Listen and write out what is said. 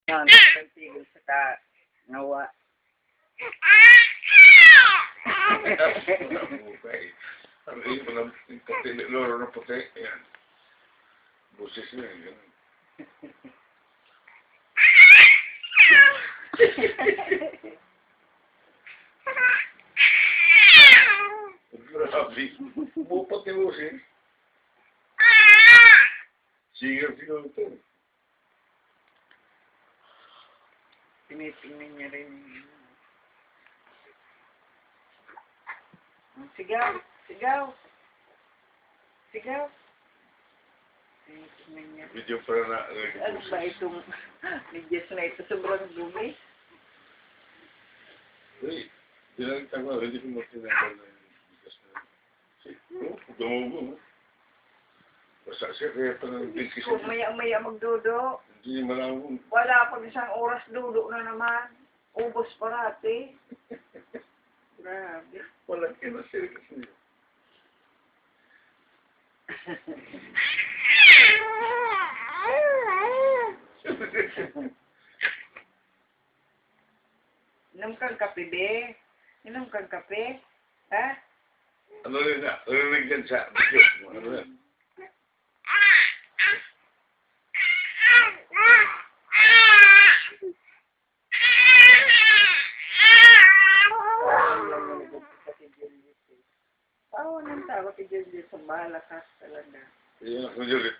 Yan, tigil sa nawa. Ang iyo mo ng puti, loro ng puti, yan. Busis na yun. Grabe, bupat ni busis. Sigaw ito. Tinitingnan niya rin. Sigaw! Sigaw! Sigaw! Tinitingnan niya. Video para na. Ano ba itong medyas na ito? Sobrang dumi. Uy, dinagtang mo, hindi ko matinagtang na yung bigas na. Dumubo mo. Basta siya, kaya pa nang tingkis. Kung maya-maya magdudo. Hindi malamang. Wala pag isang oras dudo na naman. Ubos parati. Grabe. Walang kinasirikas niyo. Inom kang kape, be. Inom kang kape. Ha? Ano rin na? Narinig yan sa video. Ano yan? Oo, nang tawag kay Diyos sa bahala ka talaga. Iyan ako ulit.